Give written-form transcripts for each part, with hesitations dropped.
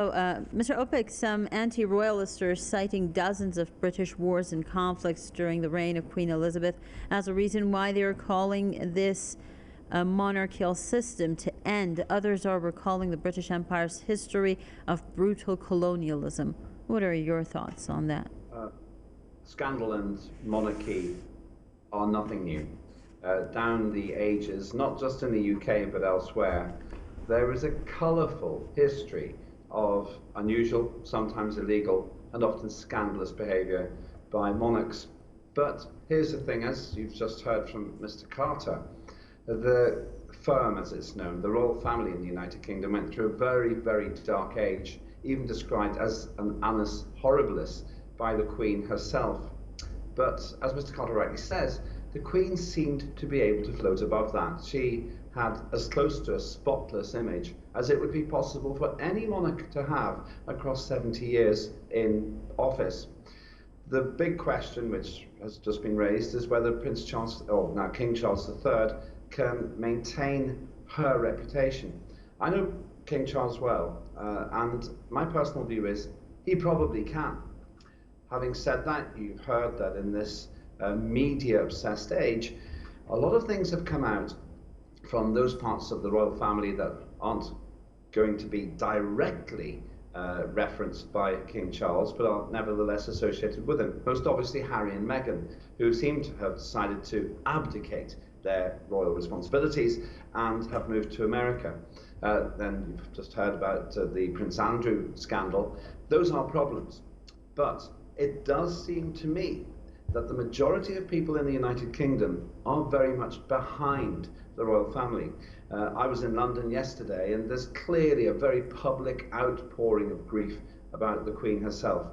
Mr. Opik, some anti-royalists are citing dozens of British wars and conflicts during the reign of Queen Elizabeth as a reason why they are calling this monarchical system to end. Others are recalling the British Empire's history of brutal colonialism. What are your thoughts on that? Scandal and monarchy are nothing new. Down the ages, not just in the UK but elsewhere, there is a colourful history of unusual, sometimes illegal, and often scandalous behaviour by monarchs. But here's the thing, as you've just heard from Mr. Carter, the firm, as it's known, the royal family in the United Kingdom went through a very, very dark age, even described as an annus horribilis by the Queen herself. But as Mr. Carter rightly says, the Queen seemed to be able to float above that. She had as close to a spotless image as it would be possible for any monarch to have across 70 years in office. The big question, which has just been raised, is whether Prince Charles, or now King Charles III, can maintain her reputation. I know King Charles well, and my personal view is he probably can. Having said that, you've heard that in this media-obsessed age, a lot of things have come out from those parts of the royal family that aren't going to be directly referenced by King Charles, but are nevertheless associated with him. Most obviously Harry and Meghan, who seem to have decided to abdicate their royal responsibilities and have moved to America. Then you've just heard about the Prince Andrew scandal. Those are problems. But it does seem to me that the majority of people in the United Kingdom are very much behind the royal family. I was in London yesterday, and there's clearly a very public outpouring of grief about the Queen herself.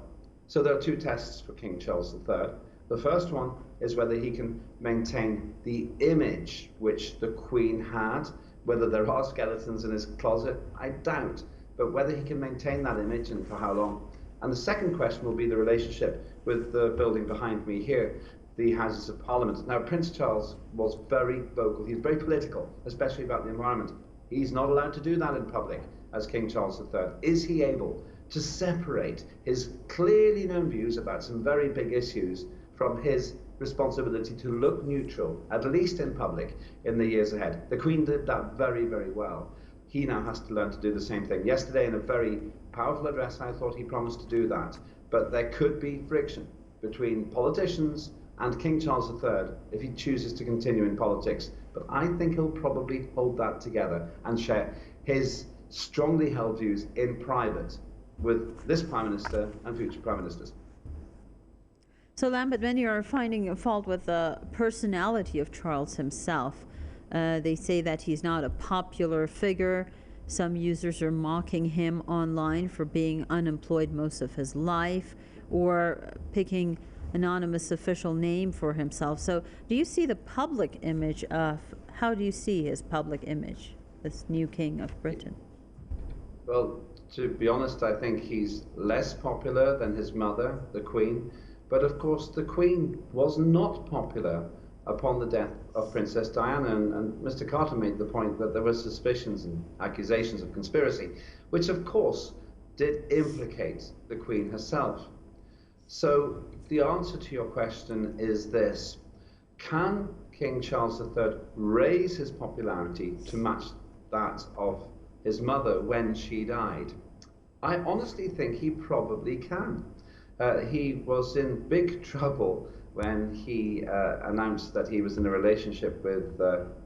So there are two tests for King Charles III. The first one is whether he can maintain the image which the Queen had. Whether there are skeletons in his closet, I doubt, but whether he can maintain that image and for how long. And the second question will be the relationship with the building behind me here, the Houses of Parliament. Now, Prince Charles was very vocal. He's very political, especially about the environment. He's not allowed to do that in public as King Charles III. Is he able to separate his clearly known views about some very big issues from his responsibility to look neutral, at least in public, in the years ahead? The Queen did that very, very well. He now has to learn to do the same thing. Yesterday, in a very powerful address, I thought he promised to do that. But there could be friction between politicians and King Charles III if he chooses to continue in politics. But I think he'll probably hold that together and share his strongly held views in private with this Prime Minister and future Prime Ministers. So, Lambert, many are finding fault with the personality of Charles himself. They say that he's not a popular figure. Some users are mocking him online for being unemployed most of his life or picking anonymous official name for himself. So do you see the public image of, how do you see his public image, this new king of Britain? Well, to be honest, I think he's less popular than his mother, the Queen. But of course, the Queen was not popular upon the death of Princess Diana, and Mr. Carter made the point that there were suspicions and accusations of conspiracy, which of course did implicate the Queen herself. So the answer to your question is this: can King Charles III raise his popularity to match that of his mother when she died? I honestly think he probably can. He was in big trouble when he announced that he was in a relationship with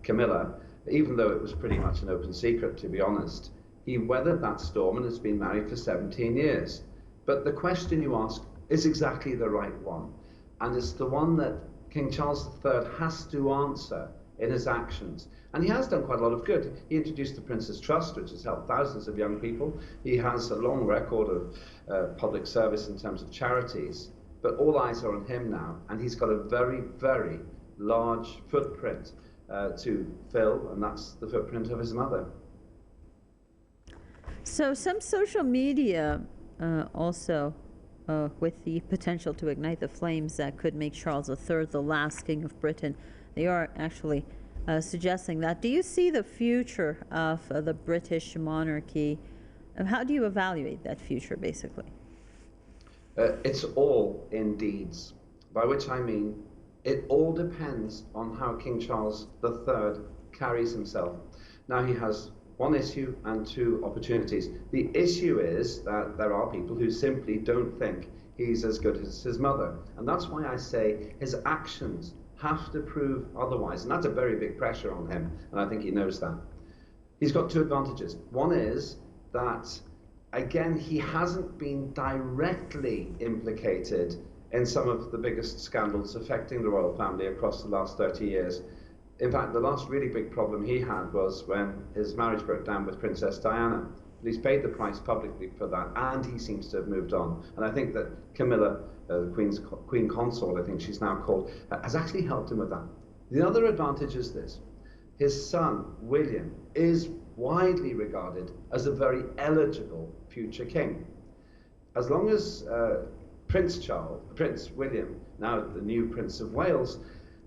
Camilla, even though it was pretty much an open secret, to be honest. He weathered that storm and has been married for 17 years. But the question you ask is exactly the right one, and it's the one that King Charles III has to answer in his actions. And he has done quite a lot of good. He introduced the Prince's Trust, which has helped thousands of young people. He has a long record of public service in terms of charities. But all eyes are on him now, and he's got a very, very large footprint to fill, and that's the footprint of his mother. So some social media also, with the potential to ignite the flames that could make Charles III the last king of Britain, they are actually suggesting that. Do you see the future of the British monarchy How do you evaluate that future, basically? It's all in deeds, by which I mean it all depends on how King Charles III carries himself. Now, he has one issue and two opportunities. The issue is that there are people who simply don't think he's as good as his mother. And that's why I say his actions have to prove otherwise. And that's a very big pressure on him. And I think he knows that. He's got two advantages. One is that, again, he hasn't been directly implicated in some of the biggest scandals affecting the royal family across the last 30 years. In fact, the last really big problem he had was when his marriage broke down with Princess Diana. He's paid the price publicly for that, and he seems to have moved on. And I think that Camilla, the Queen Consort, I think she's now called, has actually helped him with that. The other advantage is this. His son, William, is widely regarded as a very eligible future king. As long as Prince William, now the new Prince of Wales,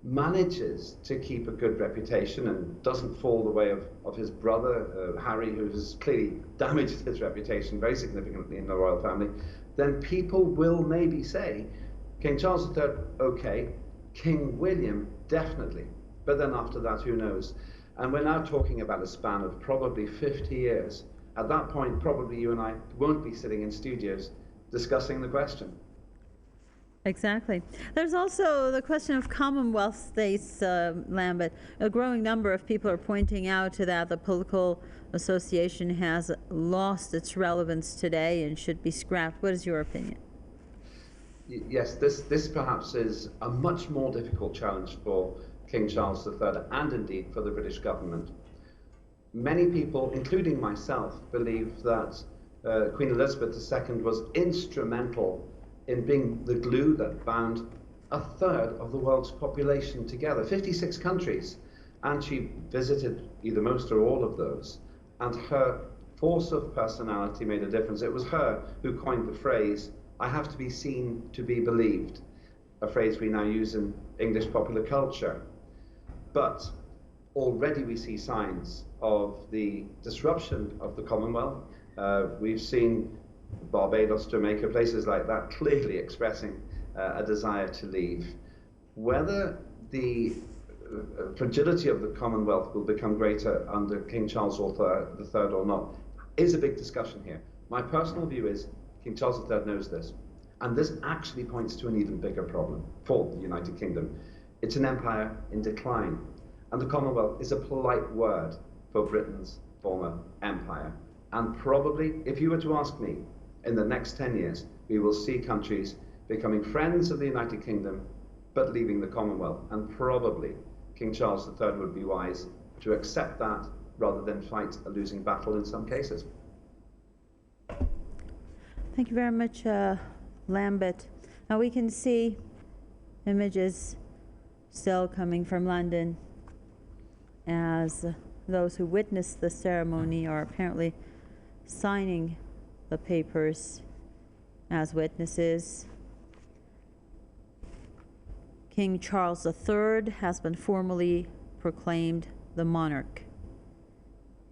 manages to keep a good reputation and doesn't fall the way of his brother, Harry, who has clearly damaged his reputation very significantly in the royal family, then people will maybe say, King Charles III, okay, King William, definitely. But then after that, who knows? And we're now talking about a span of probably 50 years. At that point, probably you and I won't be sitting in studios discussing the question. Exactly. There's also the question of Commonwealth states, Lambert. A growing number of people are pointing out that the political association has lost its relevance today and should be scrapped. What is your opinion? Yes, this perhaps is a much more difficult challenge for King Charles III and indeed for the British government. Many people, including myself, believe that Queen Elizabeth II was instrumental in being the glue that bound a third of the world's population together, 56 countries, and she visited either most or all of those, and her force of personality made a difference. It was her who coined the phrase, "I have to be seen to be believed," a phrase we now use in English popular culture. But already we see signs of the disruption of the Commonwealth. We've seen Barbados, Jamaica, places like that clearly expressing a desire to leave. Whether the fragility of the Commonwealth will become greater under King Charles III or not is a big discussion here. My personal view is King Charles III knows this, and this actually points to an even bigger problem for the United Kingdom. It's an empire in decline, and the Commonwealth is a polite word for Britain's former empire. And probably, if you were to ask me, in the next 10 years, we will see countries becoming friends of the United Kingdom, but leaving the Commonwealth. And probably King Charles III would be wise to accept that rather than fight a losing battle in some cases. Thank you very much, Lambert. Now we can see images still coming from London as those who witnessed the ceremony are apparently signing the papers as witnesses. King Charles III has been formally proclaimed the monarch.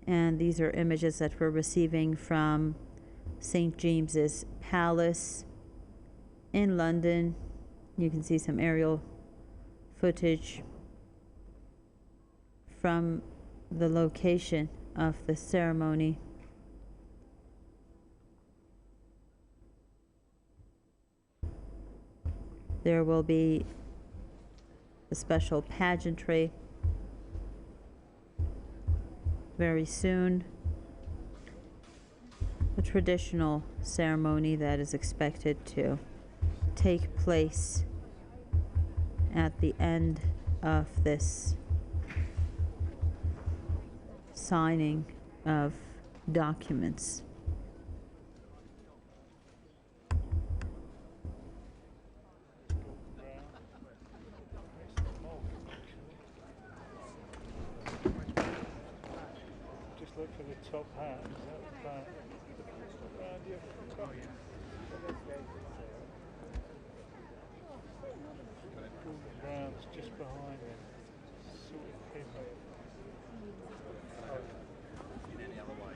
And these are images that we're receiving from St. James's Palace in London. You can see some aerial footage from the location of the ceremony. There will be a special pageantry very soon, a traditional ceremony that is expected to take place at the end of this signing of documents. Just look for the top hat. Is that around your top? Golden brown's just behind it. Sort of hidden. In any other way.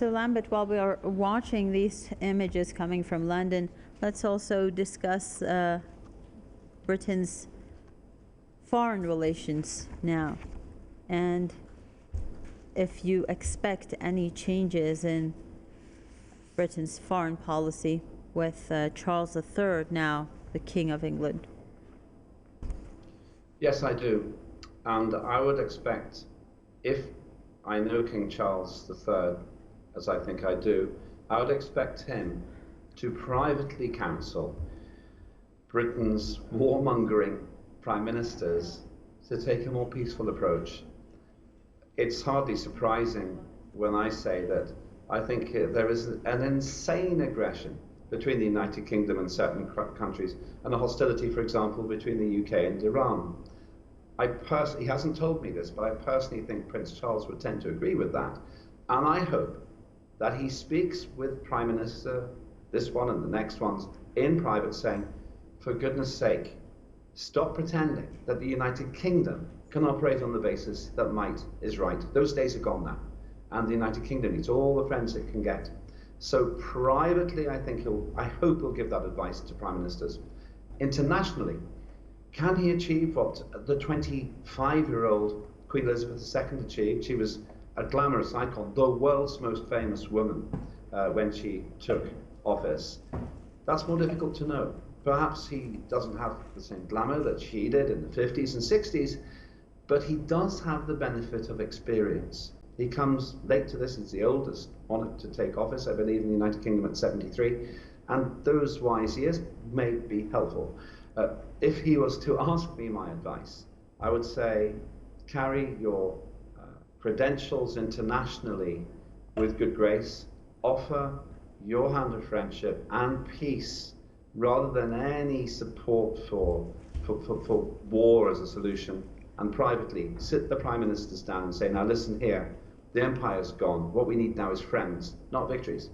So Lambert, while we are watching these images coming from London, let's also discuss Britain's foreign relations now, and if you expect any changes in Britain's foreign policy with Charles III now the King of England. Yes, I do. And I would expect, if I know King Charles III, as I think I do, I would expect him to privately counsel Britain's warmongering prime ministers to take a more peaceful approach. It's hardly surprising when I say that I think there is an insane aggression between the United Kingdom and certain countries, and a hostility, for example, between the UK and Iran. He hasn't told me this, but I personally think Prince Charles would tend to agree with that. And I hope that he speaks with Prime Minister, this one and the next ones, in private, saying, for goodness sake, stop pretending that the United Kingdom can operate on the basis that might is right. Those days are gone now. And the United Kingdom needs all the friends it can get. So privately, I hope he'll give that advice to prime ministers. Internationally, can he achieve what the 25-year-old Queen Elizabeth II achieved? She was a glamorous icon, the world's most famous woman when she took office. That's more difficult to know. Perhaps he doesn't have the same glamour that she did in the 50s and 60s, but he does have the benefit of experience. He comes late to this. He's the oldest monarch to take office, I believe, in the United Kingdom at 73. And those wise years may be helpful. If he was to ask me my advice, I would say carry your credentials internationally with good grace, offer your hand of friendship and peace rather than any support for war as a solution, and privately sit the prime ministers down and say, now listen here, the empire's gone. What we need now is friends, not victories.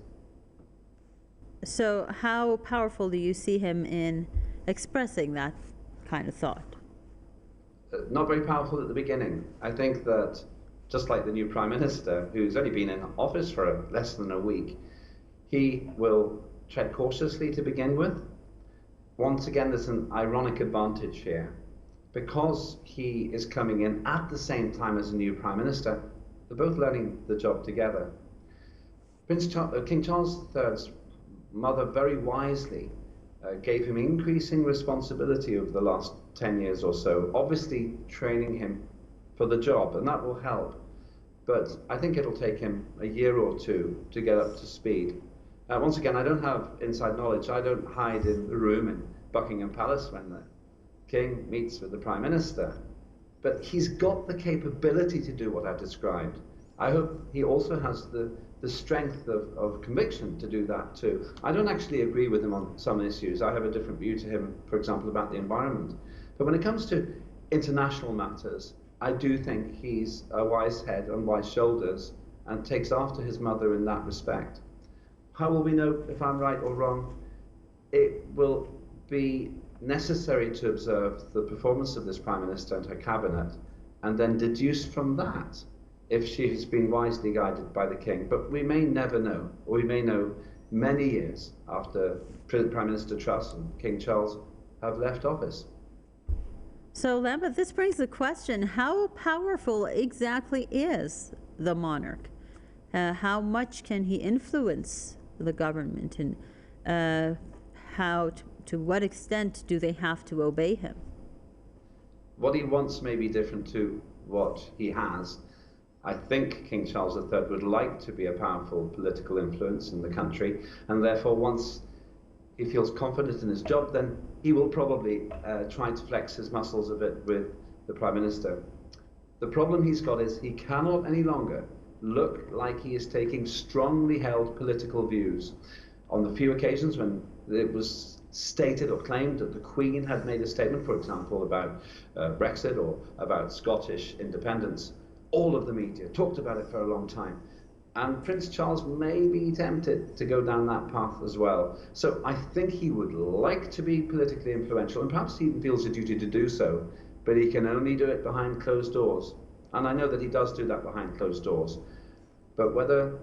So how powerful do you see him in expressing that kind of thought? Not very powerful at the beginning. I think that just like the new prime minister, who's only been in office for less than a week, he will tread cautiously to begin with. Once again, there's an ironic advantage here. Because he is coming in at the same time as a new prime minister, they're both learning the job together. King Charles III's mother very wisely gave him increasing responsibility over the last 10 years or so, obviously training him for the job, and that will help. But I think it'll take him a year or two to get up to speed. Once again, I don't have inside knowledge. I don't hide in the room in Buckingham Palace when the King meets with the Prime Minister. But he's got the capability to do what I've described. I hope he also has the strength of conviction to do that too. I don't actually agree with him on some issues. I have a different view to him, for example, about the environment. But when it comes to international matters, I do think he's a wise head on wise shoulders and takes after his mother in that respect. How will we know if I'm right or wrong? It will be necessary to observe the performance of this Prime Minister and her cabinet and then deduce from that if she has been wisely guided by the King. But we may never know, or we may know many years after Prime Minister Truss and King Charles have left office. So Lambert, this brings the question, how powerful exactly is the monarch? How much can he influence the government, and to what extent do they have to obey him? What he wants may be different to what he has. I think King Charles III would like to be a powerful political influence in the country, and therefore once he feels confident in his job, then he will probably try to flex his muscles a bit with the Prime Minister. The problem he's got is he cannot any longer look like he is taking strongly held political views. On the few occasions when it was stated or claimed that the Queen had made a statement, for example, about Brexit or about Scottish independence, all of the media talked about it for a long time. And Prince Charles may be tempted to go down that path as well. So I think he would like to be politically influential, and perhaps he even feels a duty to do so, but he can only do it behind closed doors. And I know that he does do that behind closed doors. But whether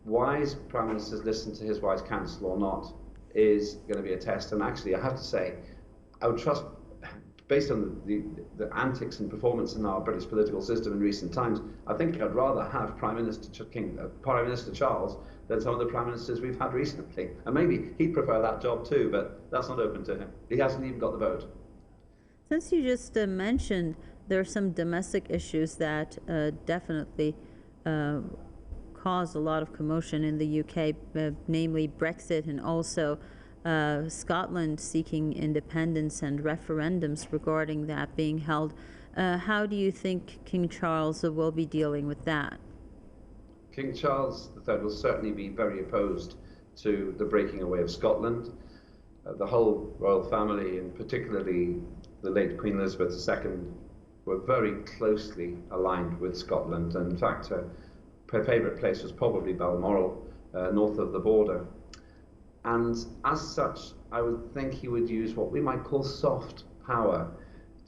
wise prime ministers listen to his wise counsel or not is going to be a test. And actually, I have to say, I would trust, based on the antics and performance in our British political system in recent times, I think I'd rather have Prime Minister Charles than some of the prime ministers we've had recently. And maybe he'd prefer that job too, but that's not open to him. He hasn't even got the vote. Since you just mentioned there are some domestic issues that definitely cause a lot of commotion in the UK, namely Brexit and also Scotland seeking independence and referendums regarding that being held. How do you think King Charles will be dealing with that? King Charles III will certainly be very opposed to the breaking away of Scotland. The whole royal family, and particularly the late Queen Elizabeth II, were very closely aligned with Scotland. And in fact, her favourite place was probably Balmoral, north of the border. And as such, I would think he would use what we might call soft power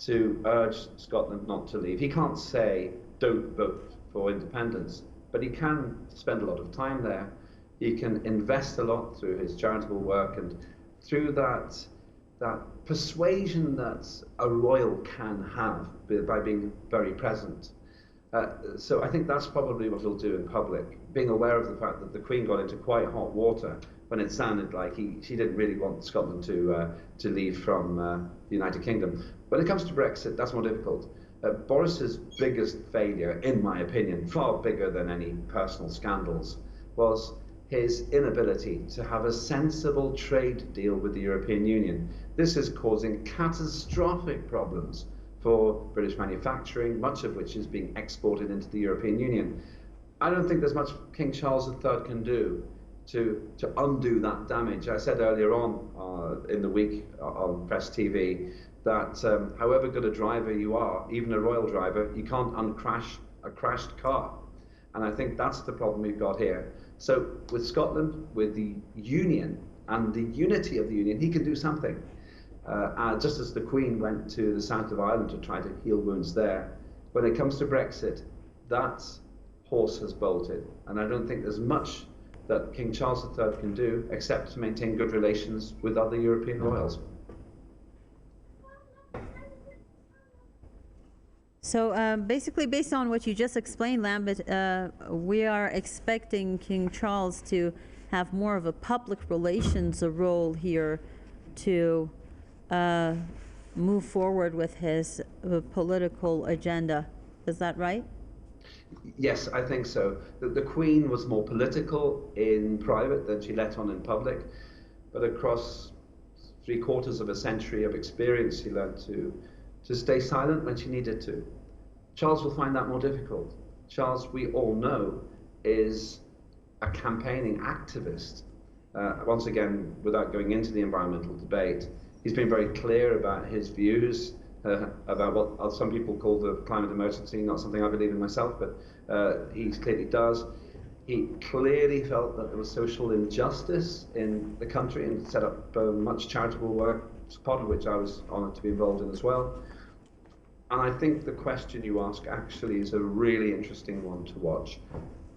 to urge Scotland not to leave. He can't say, don't vote for independence, but he can spend a lot of time there. He can invest a lot through his charitable work and through that persuasion that a royal can have by being very present. So I think that's probably what he'll do in public, being aware of the fact that the Queen got into quite hot water when it sounded like she didn't really want Scotland to leave from the United Kingdom. When it comes to Brexit, that's more difficult. Boris's biggest failure, in my opinion, far bigger than any personal scandals, was his inability to have a sensible trade deal with the European Union. This is causing catastrophic problems for British manufacturing, much of which is being exported into the European Union. I don't think there's much King Charles III can do to undo that damage. I said earlier on in the week on Press TV that however good a driver you are, even a royal driver, you can't uncrash a crashed car. And I think that's the problem we've got here. So with Scotland, with the Union and the unity of the Union, he can do something. Just as the Queen went to the south of Ireland to try to heal wounds there. When it comes to Brexit, that horse has bolted. And I don't think there's much that King Charles III can do except to maintain good relations with other European royals. So basically, based on what you just explained, Lambert, we are expecting King Charles to have more of a public relations role here to move forward with his political agenda. Is that right? Yes, I think so. The Queen was more political in private than she let on in public, but across 3/4 of a century of experience, she learned to stay silent when she needed to. Charles will find that more difficult. Charles, we all know, is a campaigning activist. Once again, without going into the environmental debate, he's been very clear about his views about what some people call the climate emergency, not something I believe in myself, but he clearly does. He clearly felt that there was social injustice in the country and set up much charitable work, part of which I was honoured to be involved in as well. And I think the question you ask actually is a really interesting one to watch.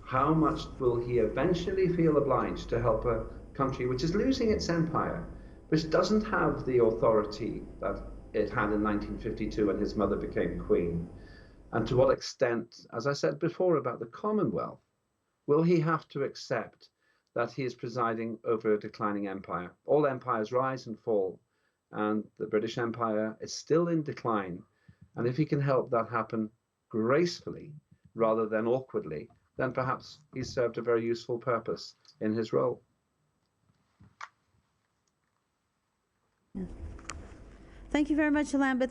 How much will he eventually feel obliged to help a country which is losing its empire, which doesn't have the authority that it had in 1952 when his mother became queen? And to what extent, as I said before about the Commonwealth, will he have to accept that he is presiding over a declining empire? All empires rise and fall, and the British Empire is still in decline. And if he can help that happen gracefully rather than awkwardly, then perhaps he's served a very useful purpose in his role. Yeah. Thank you very much, Lambert.